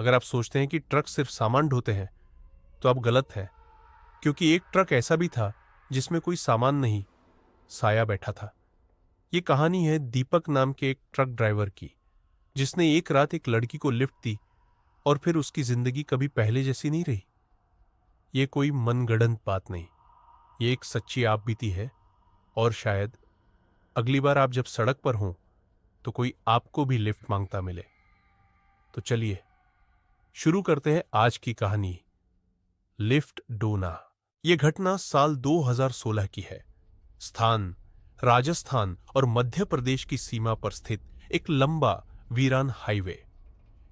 अगर आप सोचते हैं कि ट्रक सिर्फ सामान ढोते हैं तो आप गलत हैं, क्योंकि एक ट्रक ऐसा भी था जिसमें कोई सामान नहीं, साया बैठा था। ये कहानी है दीपक नाम के एक ट्रक ड्राइवर की, जिसने एक रात एक लड़की को लिफ्ट दी और फिर उसकी जिंदगी कभी पहले जैसी नहीं रही। ये कोई मनगढ़ंत बात नहीं, ये एक सच्ची आप बीती है। और शायद अगली बार आप जब सड़क पर हों तो कोई आपको भी लिफ्ट मांगता मिले। तो चलिए शुरू करते हैं आज की कहानी, लिफ्ट डोना। यह घटना साल 2016 की है। स्थान राजस्थान और मध्य प्रदेश की सीमा पर स्थित एक लंबा वीरान हाईवे।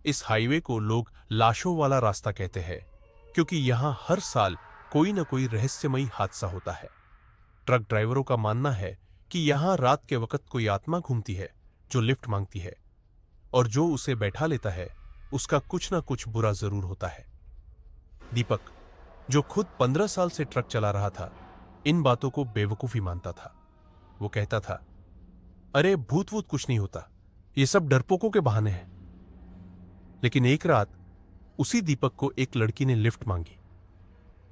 इस हाईवे को लोग लाशों वाला रास्ता कहते हैं, क्योंकि यहां हर साल कोई न कोई रहस्यमयी हादसा होता है। ट्रक ड्राइवरों का मानना है कि यहां रात के वक्त कोई आत्मा घूमती है जो लिफ्ट मांगती है, और जो उसे बैठा लेता है उसका कुछ ना कुछ बुरा जरूर होता है। दीपक, जो खुद 15 साल से ट्रक चला रहा था, इन बातों को बेवकूफी मानता था। वो कहता था, अरे भूत वूत कुछ नहीं होता, ये सब डरपोकों के बहाने हैं। लेकिन एक रात उसी दीपक को एक लड़की ने लिफ्ट मांगी,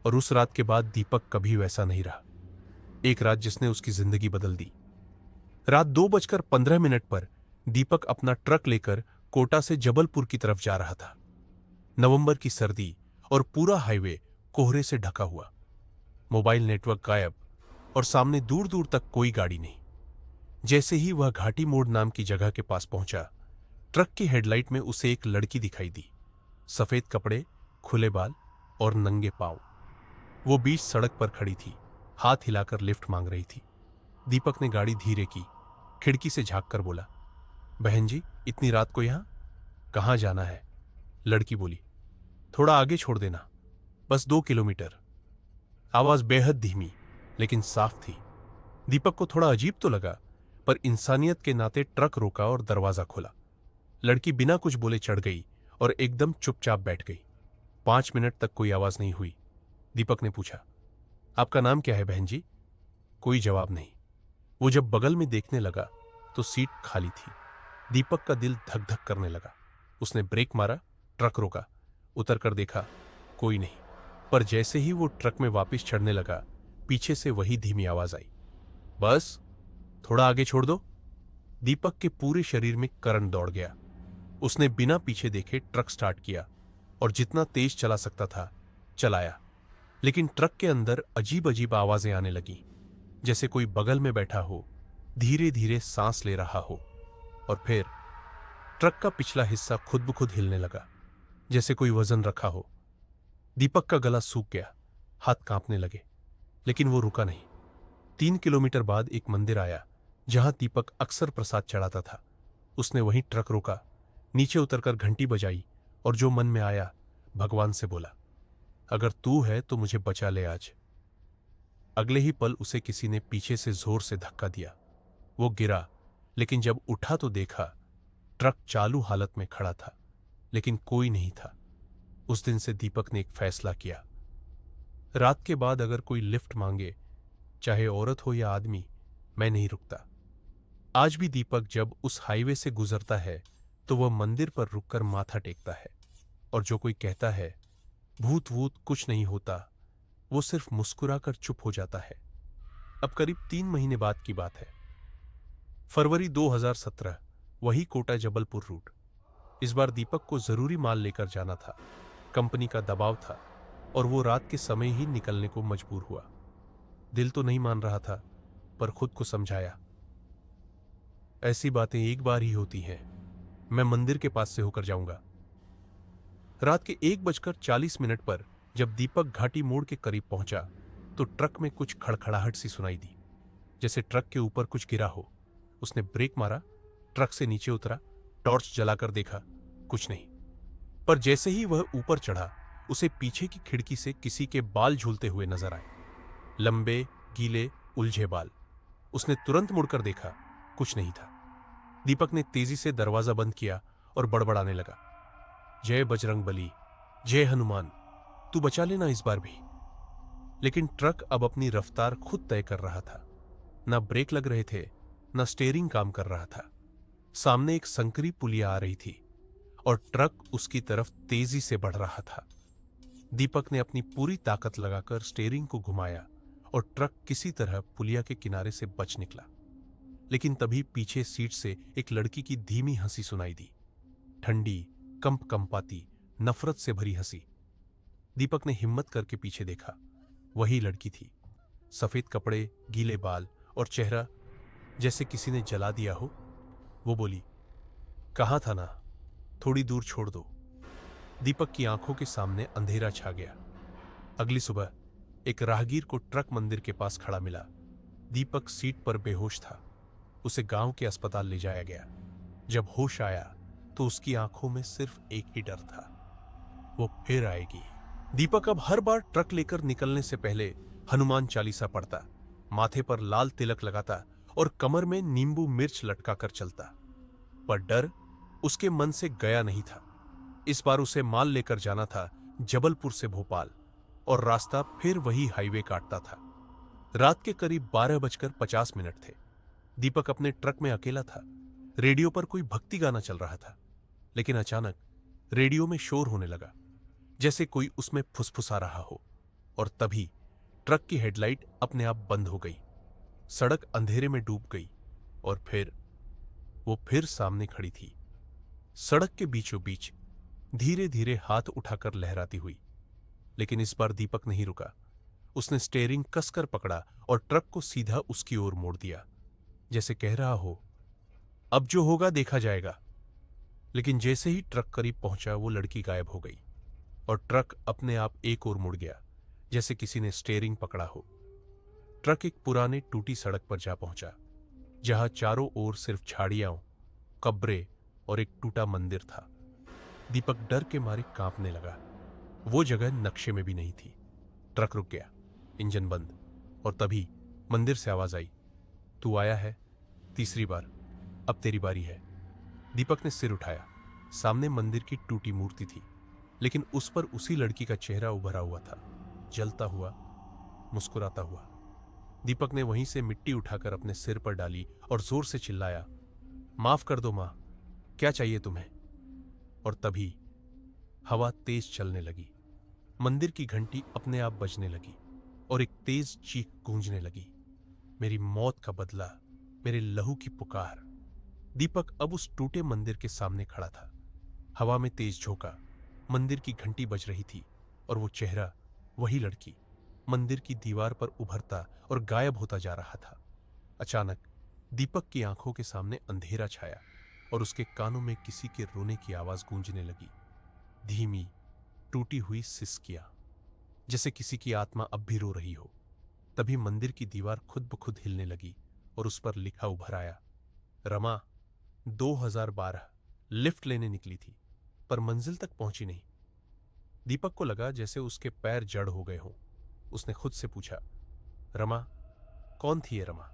और उस रात के बाद दीपक कभी वैसा नहीं रहा। एक रात जिसने उसकी जिंदगी बदल दी। रात 2:15 पर दीपक अपना ट्रक लेकर कोटा से जबलपुर की तरफ जा रहा था। नवंबर की सर्दी और पूरा हाईवे कोहरे से ढका हुआ। मोबाइल नेटवर्क गायब और सामने दूर दूर तक कोई गाड़ी नहीं। जैसे ही वह घाटी मोड़ नाम की जगह के पास पहुंचा, ट्रक की हेडलाइट में उसे एक लड़की दिखाई दी। सफेद कपड़े, खुले बाल और नंगे पांव। वो बीच सड़क पर खड़ी थी, हाथ हिलाकर लिफ्ट मांग रही थी। दीपक ने गाड़ी धीरे की, खिड़की से झांक कर बोला, बहन जी, इतनी रात को यहां कहां जाना है? लड़की बोली, थोड़ा आगे छोड़ देना, बस 2 किलोमीटर। आवाज बेहद धीमी लेकिन साफ थी। दीपक को थोड़ा अजीब तो लगा, पर इंसानियत के नाते ट्रक रोका और दरवाजा खोला। लड़की बिना कुछ बोले चढ़ गई और एकदम चुपचाप बैठ गई। 5 मिनट तक कोई आवाज नहीं हुई। दीपक ने पूछा, आपका नाम क्या है बहन जी? कोई जवाब नहीं। वो जब बगल में देखने लगा तो सीट खाली थी। दीपक का दिल धक धक करने लगा। उसने ब्रेक मारा, ट्रक रोका, उतर कर देखा, कोई नहीं। पर जैसे ही वो ट्रक में वापस चढ़ने लगा, पीछे से वही धीमी आवाज आई, बस थोड़ा आगे छोड़ दो। दीपक के पूरे शरीर में करंट दौड़ गया। उसने बिना पीछे देखे ट्रक स्टार्ट किया और जितना तेज चला सकता था चलाया। लेकिन ट्रक के अंदर अजीब अजीब आवाजें आने लगी, जैसे कोई बगल में बैठा हो, धीरे धीरे सांस ले रहा हो। और फिर ट्रक का पिछला हिस्सा खुद ब खुद हिलने लगा, जैसे कोई वजन रखा हो। दीपक का गला सूख गया, हाथ कांपने लगे, लेकिन वो रुका नहीं। 3 किलोमीटर बाद एक मंदिर आया जहां दीपक अक्सर प्रसाद चढ़ाता था। उसने वहीं ट्रक रोका, नीचे उतरकर घंटी बजाई और जो मन में आया भगवान से बोला, अगर तू है तो मुझे बचा ले आज। अगले ही पल उसे किसी ने पीछे से जोर से धक्का दिया। वो गिरा, लेकिन जब उठा तो देखा ट्रक चालू हालत में खड़ा था, लेकिन कोई नहीं था। उस दिन से दीपक ने एक फैसला किया, रात के बाद अगर कोई लिफ्ट मांगे, चाहे औरत हो या आदमी, मैं नहीं रुकता। आज भी दीपक जब उस हाईवे से गुजरता है तो वह मंदिर पर रुककर माथा टेकता है, और जो कोई कहता है भूत वूत कुछ नहीं होता, वो सिर्फ मुस्कुराकर चुप हो जाता है। अब करीब 3 महीने बाद की बात है। फरवरी 2017, वही कोटा जबलपुर रूट। इस बार दीपक को जरूरी माल लेकर जाना था। कंपनी का दबाव था और वो रात के समय ही निकलने को मजबूर हुआ। दिल तो नहीं मान रहा था, पर खुद को समझाया, ऐसी बातें एक बार ही होती हैं, मैं मंदिर के पास से होकर जाऊंगा। रात के 1:40 पर जब दीपक घाटी मोड़ के करीब पहुंचा तो ट्रक में कुछ खड़खड़ाहट सी सुनाई दी, जैसे ट्रक के ऊपर कुछ गिरा हो। उसने ब्रेक मारा, ट्रक से नीचे उतरा, टॉर्च जलाकर देखा, कुछ नहीं। पर जैसे ही वह ऊपर चढ़ा, उसे पीछे की खिड़की से किसी के बाल झूलते हुए नजर आए, लंबे, गीले, उलझे बाल। उसने तुरंत मुड़कर देखा, कुछ नहीं था। दीपक ने तेजी से दरवाजा बंद किया और बड़बड़ाने लगा, जय बजरंग बली, जय हनुमान, तू बचा लेना इस बार भी। लेकिन ट्रक अब अपनी रफ्तार खुद तय कर रहा था। ना ब्रेक लग रहे थे, ना स्टीयरिंग काम कर रहा था। सामने एक संकरी पुलिया आ रही थी और ट्रक उसकी तरफ तेजी से बढ़ रहा था। दीपक ने अपनी पूरी ताकत लगाकर स्टीयरिंग को घुमाया और ट्रक किसी तरह पुलिया के किनारे से बच निकला। लेकिन तभी पीछे सीट से एक लड़की की धीमी हंसी सुनाई दी, ठंडी, कंपाती, नफरत से भरी हंसी। दीपक ने हिम्मत करके पीछे देखा। वही लड़की थी, सफेद कपड़े, गीले बाल और चेहरा जैसे किसी ने जला दिया हो। वो बोली, कहा था ना, थोड़ी दूर छोड़ दो। दीपक की आंखों के सामने अंधेरा छा गया। अगली सुबह एक राहगीर को ट्रक मंदिर के पास खड़ा मिला। दीपक सीट पर बेहोश था। उसे गांव के अस्पताल ले जाया गया। जब होश आया तो उसकी आंखों में सिर्फ एक ही डर था, वो फिर आएगी। दीपक अब हर बार ट्रक लेकर निकलने से पहले हनुमान चालीसा पढ़ता, माथे पर लाल तिलक लगाता और कमर में नींबू मिर्च लटका कर चलता। पर डर उसके मन से गया नहीं था। इस बार उसे माल लेकर जाना था जबलपुर से भोपाल, और रास्ता फिर वही हाईवे काटता था। रात के करीब 12:50 थे। दीपक अपने ट्रक में अकेला था। रेडियो पर कोई भक्ति गाना चल रहा था, लेकिन अचानक रेडियो में शोर होने लगा, जैसे कोई उसमें फुसफुसा रहा हो। और तभी ट्रक की हेडलाइट अपने आप बंद हो गई। सड़क अंधेरे में डूब गई और वो फिर सामने खड़ी थी, सड़क के बीचों बीच, धीरे धीरे हाथ उठाकर लहराती हुई। लेकिन इस बार दीपक नहीं रुका। उसने स्टीयरिंग कसकर पकड़ा और ट्रक को सीधा उसकी ओर मोड़ दिया, जैसे कह रहा हो, अब जो होगा देखा जाएगा। लेकिन जैसे ही ट्रक करीब पहुंचा, वो लड़की गायब हो गई और ट्रक अपने आप एक ओर मुड़ गया, जैसे किसी ने स्टीयरिंग पकड़ा हो। ट्रक एक पुराने टूटी सड़क पर जा पहुंचा, जहां चारों ओर सिर्फ झाड़ियां, कब्रें और एक टूटा मंदिर था। दीपक डर के मारे कांपने लगा। वो जगह नक्शे में भी नहीं थी। ट्रक रुक गया, इंजन बंद, और तभी मंदिर से आवाज आई, तू आया है? तीसरी बार, अब तेरी बारी है। दीपक ने सिर उठाया। सामने मंदिर की टूटी मूर्ति थी, लेकिन उस पर उसी लड़की का चेहरा उभरा हुआ था, जलता हुआ, मुस्कुराता हुआ। दीपक ने वहीं से मिट्टी उठाकर अपने सिर पर डाली और जोर से चिल्लाया, माफ कर दो मां, क्या चाहिए तुम्हें? और तभी हवा तेज चलने लगी। मंदिर की घंटी अपने आप बजने लगी और एक तेज चीख गूंजने लगी, मेरी मौत का बदला, मेरे लहू की पुकार। दीपक अब उस टूटे मंदिर के सामने खड़ा था। हवा में तेज झोंका, मंदिर की घंटी बज रही थी और वो चेहरा, वही लड़की, मंदिर की दीवार पर उभरता और गायब होता जा रहा था। अचानक दीपक की आंखों के सामने अंधेरा छाया और उसके कानों में किसी के रोने की आवाज गूंजने लगी, धीमी, टूटी हुई सिसकियां, जैसे किसी की आत्मा अब भी रो रही हो। तभी मंदिर की दीवार खुद ब खुद हिलने लगी और उस पर लिखा उभर आया, रमा 2012 लिफ्ट लेने निकली थी, पर मंजिल तक पहुंची नहीं। दीपक को लगा जैसे उसके पैर जड़ हो गए हों। उसने खुद से पूछा, रमा? कौन थी ये रमा?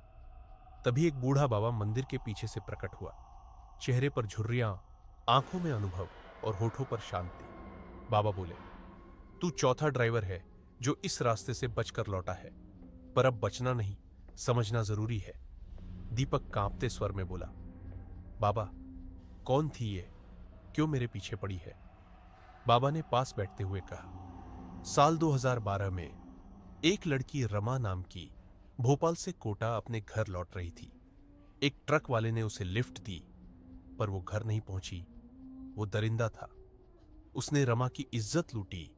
तभी एक बूढ़ा बाबा मंदिर के पीछे से प्रकट हुआ, चेहरे पर झुर्रियां, आंखों में अनुभव और होठों पर शांति। बाबा बोले, तू चौथा ड्राइवर है जो इस रास्ते से बचकर लौटा है, पर अब बचना नहीं, समझना जरूरी है। दीपक कांपते स्वर में बोला, बाबा, कौन थी ये? क्यों मेरे पीछे पड़ी है? बाबा ने पास बैठते हुए कहा, साल 2012 में एक लड़की रमा नाम की भोपाल से कोटा अपने घर लौट रही थी। एक ट्रक वाले ने उसे लिफ्ट दी, पर वो घर नहीं पहुंची। वो दरिंदा था। उसने रमा की इज्जत लूटी,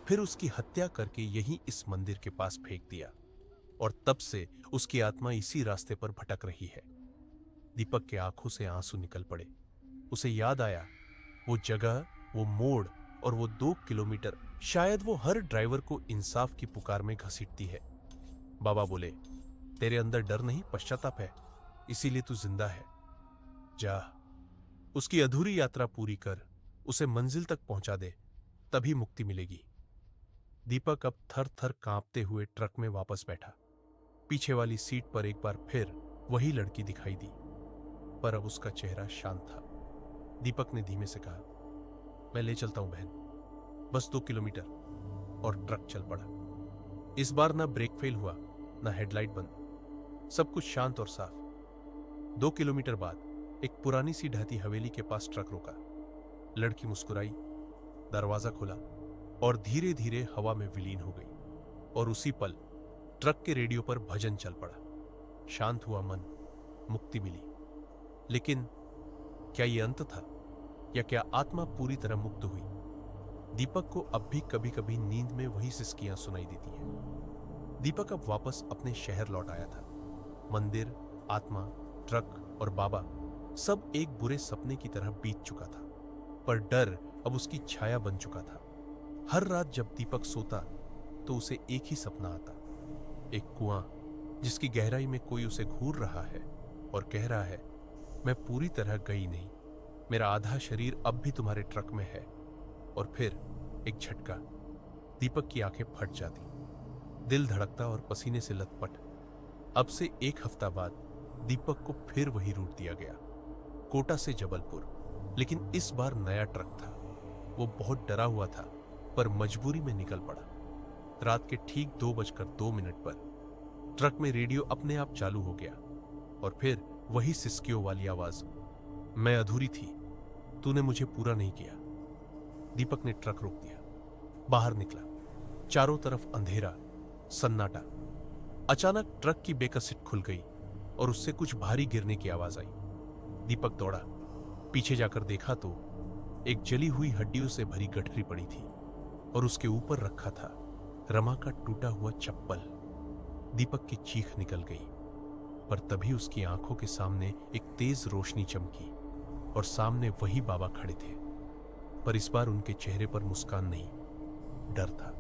फिर उसकी हत्या करके यहीं इस मंदिर के पास फेंक दिया, और तब से उसकी आत्मा इसी रास्ते पर भटक रही है। दीपक के आंखों से आंसू निकल पड़े। उसे याद आया, वो जगह, वो मोड़ और वो 2 किलोमीटर, शायद वो हर ड्राइवर को इंसाफ की पुकार में घसीटती है। बाबा बोले, तेरे अंदर डर नहीं, पश्चाताप है, इसीलिए तू जिंदा है। जा, उसकी अधूरी यात्रा पूरी कर, उसे मंजिल तक पहुंचा दे, तभी मुक्ति मिलेगी। दीपक अब थर थर कांपते हुए ट्रक में वापस बैठा। पीछे वाली सीट पर एक बार फिर वही लड़की दिखाई दी, पर अब उसका चेहरा शांत था। दीपक ने धीमे से कहा, मैं ले चलता हूं बहन, बस 2 किलोमीटर। और ट्रक चल पड़ा। इस बार ना ब्रेक फेल हुआ, ना हेडलाइट बंद, सब कुछ शांत और साफ। 2 किलोमीटर बाद एक पुरानी सी ढहती हवेली के पास ट्रक रुका। लड़की मुस्कुराई, दरवाजा खुला और धीरे धीरे हवा में विलीन हो गई। और उसी पल ट्रक के रेडियो पर भजन चल पड़ा। शांत हुआ मन, मुक्ति मिली। लेकिन क्या यह अंत था, या क्या आत्मा पूरी तरह मुक्त हुई? दीपक को अब भी कभी कभी नींद में वही सिसकियां सुनाई देती हैं। दीपक अब वापस अपने शहर लौट आया था। मंदिर, आत्मा, ट्रक और बाबा सब एक बुरे सपने की तरह बीत चुका था, पर डर अब उसकी छाया बन चुका था। हर रात जब दीपक सोता तो उसे एक ही सपना आता, एक कुआं जिसकी गहराई में कोई उसे घूर रहा है और कह रहा है, मैं पूरी तरह गई नहीं, मेरा आधा शरीर अब भी तुम्हारे ट्रक में है। और फिर एक झटका, दीपक की आंखें फट जाती, दिल धड़कता और पसीने से लथपथ। अब से 1 हफ्ता बाद दीपक को फिर वही रूट दिया गया, कोटा से जबलपुर। लेकिन इस बार नया ट्रक था। वो बहुत डरा हुआ था, पर मजबूरी में निकल पड़ा। रात के ठीक 2:02 पर ट्रक में रेडियो अपने आप चालू हो गया और फिर वही सिसकियों वाली आवाज, मैं अधूरी थी, तूने मुझे पूरा नहीं किया। दीपक ने ट्रक रोक दिया, बाहर निकला। चारों तरफ अंधेरा, सन्नाटा। अचानक ट्रक की बेकसिट खुल गई और उससे कुछ भारी गिरने की आवाज आई। दीपक दौड़ा, पीछे जाकर देखा तो एक जली हुई हड्डियों से भरी गठरी पड़ी थी और उसके ऊपर रखा था रमा का टूटा हुआ चप्पल। दीपक की चीख निकल गई, पर तभी उसकी आंखों के सामने एक तेज रोशनी चमकी और सामने वही बाबा खड़े थे, पर इस बार उनके चेहरे पर मुस्कान नहीं, डर था।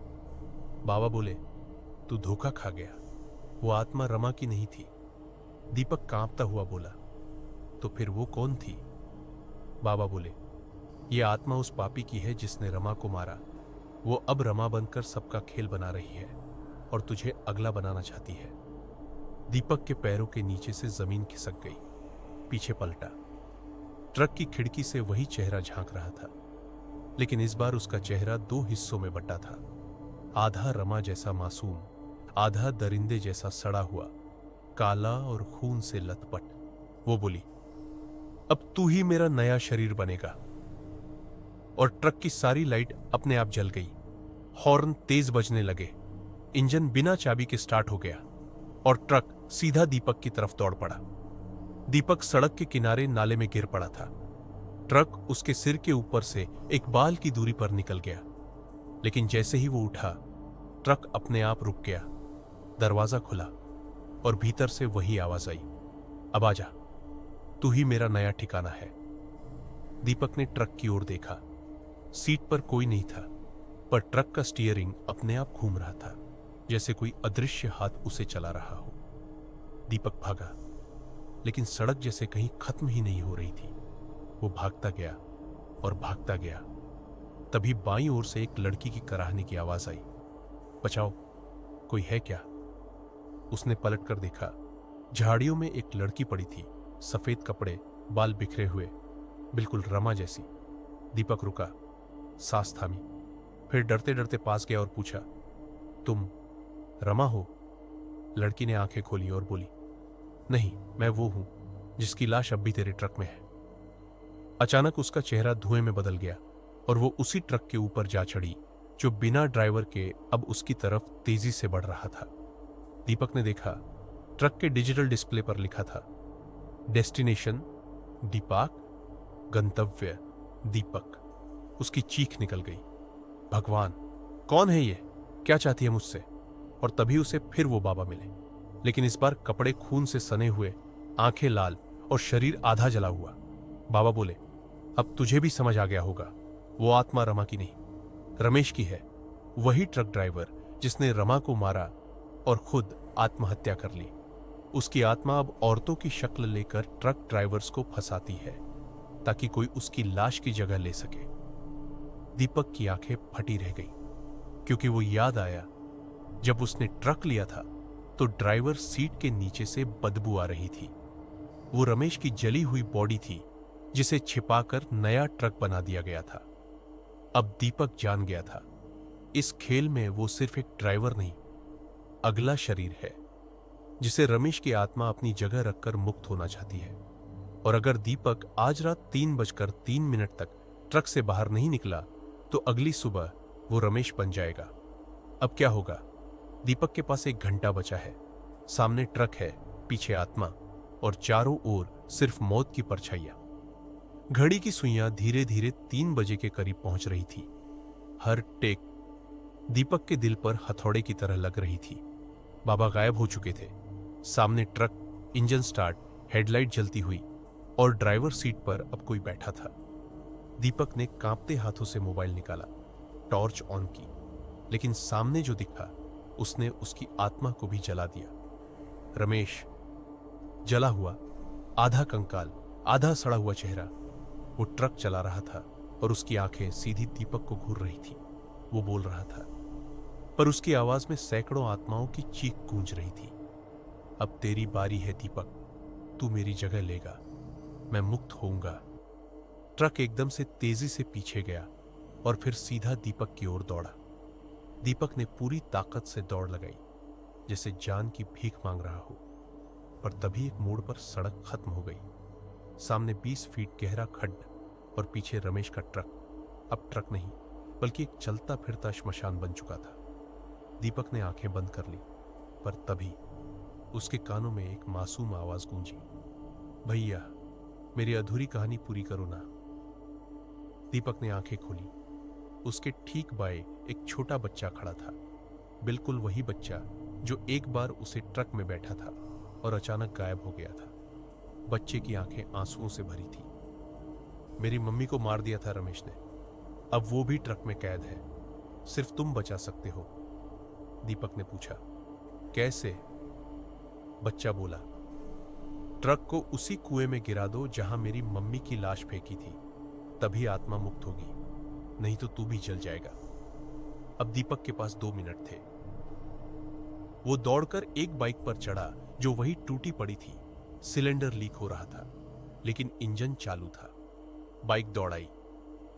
बाबा बोले, तू धोखा खा गया, वो आत्मा रमा की नहीं थी। दीपक कांपता हुआ बोला, तो फिर वो कौन थी? बाबा बोले, ये आत्मा उस पापी की है जिसने रमा को मारा। वो अब रमा बनकर सबका खेल बना रही है और तुझे अगला बनाना चाहती है। दीपक के पैरों के नीचे से जमीन खिसक गई, पीछे पलटा। ट्रक की खिड़की से वही चेहरा झांक रहा था, लेकिन इस बार उसका चेहरा 2 हिस्सों में बटा था। आधा रमा जैसा मासूम, आधा दरिंदे जैसा सड़ा हुआ, काला और खून से लथपथ। वो बोली, अब तू ही मेरा नया शरीर बनेगा। और ट्रक की सारी लाइट अपने आप जल गई। हॉर्न तेज बजने लगे, इंजन बिना चाबी के स्टार्ट हो गया और ट्रक सीधा दीपक की तरफ दौड़ पड़ा। दीपक सड़क के किनारे नाले में गिर पड़ा था। ट्रक उसके सिर के ऊपर से एक बाल की दूरी पर निकल गया, लेकिन जैसे ही वो उठा, ट्रक अपने आप रुक गया। दरवाजा खुला और भीतर से वही आवाज आई, अब आजा, तू ही मेरा नया ठिकाना है। दीपक ने ट्रक की ओर देखा। सीट पर कोई नहीं था, पर ट्रक का स्टीयरिंग अपने आप घूम रहा था, जैसे कोई अदृश्य हाथ उसे चला रहा हो। दीपक भागा, लेकिन सड़क जैसे कहीं खत्म ही नहीं हो रही थी। वो भागता गया और भागता गया। तभी बाईं ओर से एक लड़की की कराहने की आवाज आई, बचाओ, कोई है क्या? उसने पलट कर देखा। झाड़ियों में एक लड़की पड़ी थी, सफेद कपड़े, बाल बिखरे हुए, बिल्कुल रमा जैसी। दीपक रुका, सांस थामी, फिर डरते डरते पास गया और पूछा, तुम रमा हो? लड़की ने आंखें खोली और बोली, नहीं, मैं वो हूं जिसकी लाश अब भी तेरे ट्रक में है। अचानक उसका चेहरा धुएं में बदल गया और वो उसी ट्रक के ऊपर जा चढ़ी जो बिना ड्राइवर के अब उसकी तरफ तेजी से बढ़ रहा था। दीपक ने देखा, ट्रक के डिजिटल डिस्प्ले पर लिखा था, डेस्टिनेशन दीपक, गंतव्य दीपक। उसकी चीख निकल गई, भगवान, कौन है ये? क्या चाहती है मुझसे? और तभी उसे फिर वो बाबा मिले, लेकिन इस बार कपड़े खून से सने हुए, आंखें लाल और शरीर आधा जला हुआ। बाबा बोले, अब तुझे भी समझ आ गया होगा, वो आत्मा रमा की नहीं, रमेश की है। वही ट्रक ड्राइवर जिसने रमा को मारा और खुद आत्महत्या कर ली। उसकी आत्मा अब औरतों की शक्ल लेकर ट्रक ड्राइवर्स को फंसाती है ताकि कोई उसकी लाश की जगह ले सके। दीपक की आंखें फटी रह गई, क्योंकि वो याद आया जब उसने ट्रक लिया था तो ड्राइवर सीट के नीचे से बदबू आ रही थी। वो रमेश की जली हुई बॉडी थी जिसे छिपाकर नया ट्रक बना दिया गया था। अब दीपक जान गया था, इस खेल में वो सिर्फ एक ड्राइवर नहीं, अगला शरीर है जिसे रमेश की आत्मा अपनी जगह रखकर मुक्त होना चाहती है। और अगर दीपक आज रात 3:03 तक ट्रक से बाहर नहीं निकला तो अगली सुबह वो रमेश बन जाएगा। अब क्या होगा? दीपक के पास 1 घंटा बचा है। सामने ट्रक है, पीछे आत्मा और चारों ओर सिर्फ मौत की परछाइयां। घड़ी की सुइयां धीरे धीरे 3 बजे के करीब पहुंच रही थी। हर टेक दीपक के दिल पर हथौड़े की तरह लग रही थी। बाबा गायब हो चुके थे। सामने ट्रक, इंजन स्टार्ट, हेडलाइट जलती हुई और ड्राइवर सीट पर अब कोई बैठा था। दीपक ने कांपते हाथों से मोबाइल निकाला, टॉर्च ऑन की, लेकिन सामने जो दिखा उसने उसकी आत्मा को भी जला दिया। रमेश, जला हुआ, आधा कंकाल, आधा सड़ा हुआ चेहरा, वो ट्रक चला रहा था और उसकी आंखें सीधी दीपक को घूर रही थी। वो बोल रहा था, पर उसकी आवाज में सैकड़ों आत्माओं की चीख गूंज रही थी। अब तेरी बारी है दीपक, तू मेरी जगह लेगा, मैं मुक्त होऊंगा। ट्रक एकदम से तेजी से पीछे गया और फिर सीधा दीपक की ओर दौड़ा। दीपक ने पूरी ताकत से दौड़ लगाई, जैसे जान की भीख मांग रहा हो। पर तभी एक मोड़ पर सड़क खत्म हो गई। सामने 20 फीट गहरा खड्ड और पीछे रमेश का ट्रक। अब ट्रक नहीं, बल्कि एक चलता फिरता श्मशान बन चुका था। दीपक ने आंखें बंद कर ली, पर तभी उसके कानों में एक मासूम आवाज गूंजी, भैया, मेरी अधूरी कहानी पूरी करो ना। दीपक ने आंखें खोली। उसके ठीक बाएं एक छोटा बच्चा खड़ा था, बिल्कुल वही बच्चा जो एक बार उसे ट्रक में बैठा था और अचानक गायब हो गया था। बच्चे की आंखें आंसुओं से भरी थी। मेरी मम्मी को मार दिया था रमेश ने, अब वो भी ट्रक में कैद है, सिर्फ तुम बचा सकते हो। दीपक ने पूछा, कैसे? बच्चा बोला, ट्रक को उसी कुएं में गिरा दो जहां मेरी मम्मी की लाश फेंकी थी, तभी आत्मा मुक्त होगी, नहीं तो तू भी जल जाएगा। अब दीपक के पास 2 मिनट थे। वो दौड़कर एक बाइक पर चढ़ा जो वही टूटी पड़ी थी। सिलेंडर लीक हो रहा था, लेकिन इंजन चालू था। बाइक दौड़ाई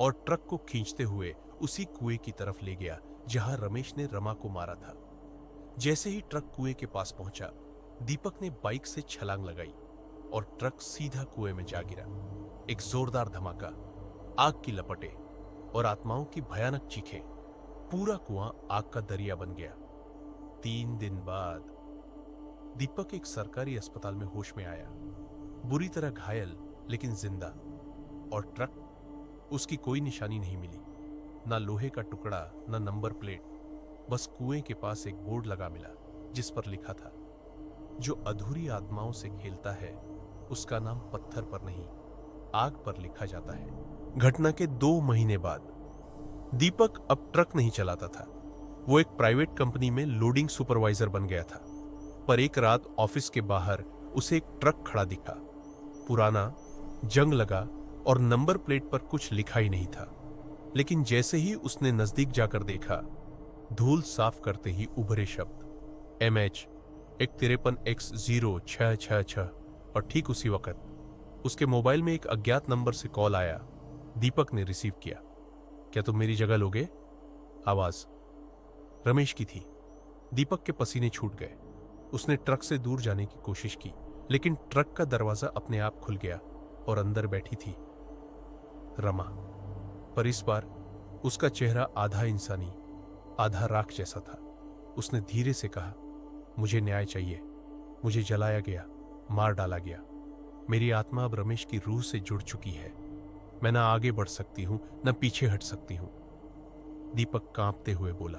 और ट्रक को खींचते हुए उसी कुएं की तरफ ले गया जहां रमेश ने रमा को मारा था। जैसे ही ट्रक कुएं के पास पहुंचा, दीपक ने बाइक से छलांग लगाई और ट्रक सीधा कुएं में जा गिरा। एक जोरदार धमाका, आग की लपटें और आत्माओं की भयानक चीखें। पूरा कुआं आग का दरिया बन गया। 3 दिन बाद दीपक एक सरकारी अस्पताल में होश में आया, बुरी तरह घायल लेकिन जिंदा। और ट्रक, उसकी कोई निशानी नहीं मिली, ना लोहे का टुकड़ा, ना नंबर प्लेट। बस कुएं के पास एक बोर्ड लगा मिला जिस पर लिखा था, जो अधूरी आत्माओं से खेलता है उसका नाम पत्थर पर नहीं, आग पर लिखा जाता है। घटना के 2 महीने बाद दीपक अब ट्रक नहीं चलाता था। वो एक प्राइवेट कंपनी में लोडिंग सुपरवाइजर बन गया था। पर एक रात ऑफिस के बाहर उसे एक ट्रक खड़ा दिखा, पुराना, जंग लगा और नंबर प्लेट पर कुछ लिखा ही नहीं था। लेकिन जैसे ही उसने नजदीक जाकर देखा, धूल साफ करते ही उभरे शब्द MH 153X0666। और ठीक उसी वक्त उसके मोबाइल में एक अज्ञात नंबर से कॉल आया। दीपक ने रिसीव किया। क्या तुम मेरी जगह लोगे? आवाज रमेश की थी। दीपक के पसीने छूट गए। उसने ट्रक से दूर जाने की कोशिश की, लेकिन ट्रक का दरवाजा अपने आप खुल गया और अंदर बैठी थी रमा। पर इस बार उसका चेहरा आधा इंसानी, आधा राख जैसा था। उसने धीरे से कहा, मुझे न्याय चाहिए। मुझे जलाया गया, मार डाला गया। मेरी आत्मा अब रमेश की रूह से जुड़ चुकी है। मैं ना आगे बढ़ सकती हूं, न पीछे हट सकती हूं। दीपक कांपते हुए बोला,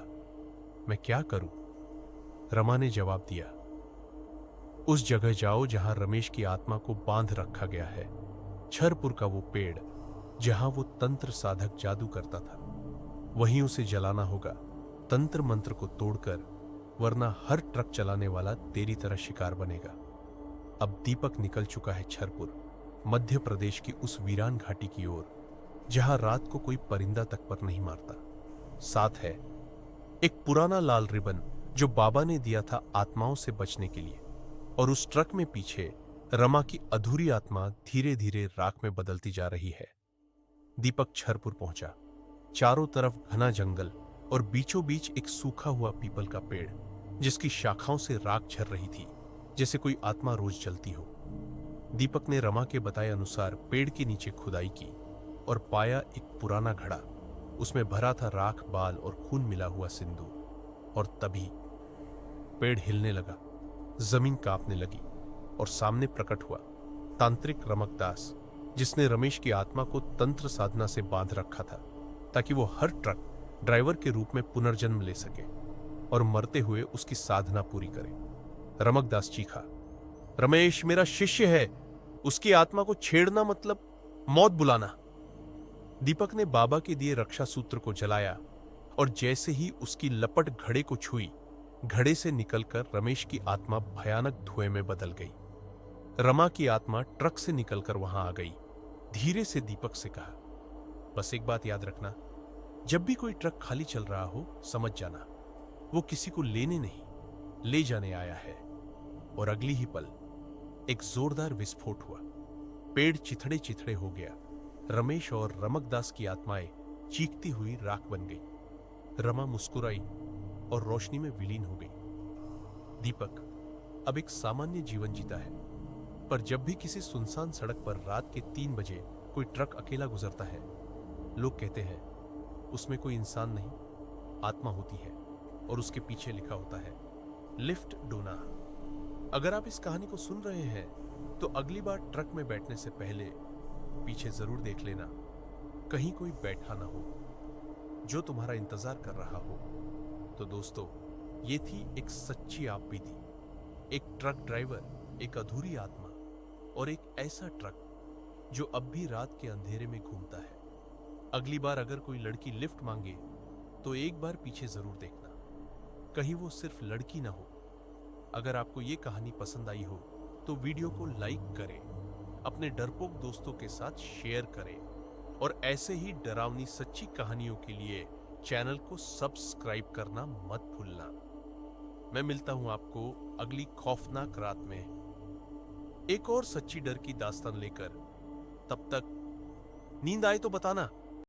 मैं क्या करूं? रमा ने जवाब दिया, उस जगह जाओ जहां रमेश की आत्मा को बांध रखा गया है। छरपुर का वो पेड़ जहां वो तंत्र साधक जादू करता था, वहीं उसे जलाना होगा, तंत्र मंत्र को तोड़कर, वरना हर ट्रक चलाने वाला तेरी तरह शिकार बनेगा। अब दीपक निकल चुका है छरपुर, मध्य प्रदेश की उस वीरान घाटी की ओर, जहां रात को कोई परिंदा तक पर नहीं मारता। साथ है एक पुराना लाल रिबन जो बाबा ने दिया था आत्माओं से बचने के लिए। और उस ट्रक में पीछे रमा की अधूरी आत्मा धीरे धीरे राख में बदलती जा रही है। दीपक छरपुर पहुंचा। चारों तरफ घना जंगल और बीचों बीच एक सूखा हुआ पीपल का पेड़, जिसकी शाखाओं से राख झर रही थी, जैसे कोई आत्मा रोज जलती हो। दीपक ने रमा के बताए अनुसार पेड़ के नीचे खुदाई की। और पाया एक पुराना घड़ा, उसमें भरा था राख, बाल और खून मिला हुआ सिंदूर। और तभी पेड़ हिलने लगा, जमीन कांपने लगी और सामने प्रकट हुआ तांत्रिक रमकदास, जिसने रमेश की आत्मा को तंत्र साधना से बांध रखा था ताकि वो हर ट्रक ड्राइवर के रूप में पुनर्जन्म ले सके और मरते हुए उसकी साधना पूरी करे। रमकदास चीखा, रमेश मेरा शिष्य है, उसकी आत्मा को छेड़ना मतलब मौत बुलाना। दीपक ने बाबा के दिए रक्षा सूत्र को जलाया और जैसे ही उसकी लपट घड़े को छुई, घड़े से निकलकर रमेश की आत्मा भयानक धुएं में बदल गई। रमा की आत्मा ट्रक से निकलकर वहां आ गई। धीरे से दीपक से कहा, बस एक बात याद रखना, जब भी कोई ट्रक खाली चल रहा हो समझ जाना वो किसी को लेने नहीं, ले जाने आया है। और अगली ही पल एक जोरदार विस्फोट हुआ, पेड़ चिथड़े चिथड़े हो गया। रमेश और रमकदास की आत्माएं चीखती हुई राख बन गई। रमा मुस्कुराई और रोशनी में विलीन हो गई। दीपक अब एक सामान्य जीवन जीता है, पर जब भी किसी सुनसान सड़क पर रात के 3 बजे कोई ट्रक अकेला गुजरता है, लोग कहते हैं उसमें कोई इंसान नहीं, आत्मा होती है और उसके पीछे लिखा होता है लिफ्ट डोना। अगर आप इस कहानी को सुन रहे हैं तो अगली बार ट्रक में बैठने से पहले पीछे जरूर देख लेना, कहीं कोई बैठा ना हो जो तुम्हारा इंतजार कर रहा हो। तो दोस्तों, ये थी एक सच्ची आप बीती, एक ट्रक ड्राइवर, एक अधूरी आत्मा और एक ऐसा ट्रक जो अब भी रात के अंधेरे में घूमता है। अगली बार अगर कोई लड़की लिफ्ट मांगे तो एक बार पीछे जरूर देखना, कहीं वो सिर्फ लड़की ना हो। अगर आपको ये कहानी पसंद आई हो तो वीडियो को लाइक करें, अपने डरपोक दोस्तों के साथ शेयर करें और ऐसे ही डरावनी सच्ची कहानियों के लिए चैनल को सब्सक्राइब करना मत भूलना। मैं मिलता हूं आपको अगली खौफनाक रात में एक और सच्ची डर की दास्तान लेकर। तब तक नींद आए तो बताना।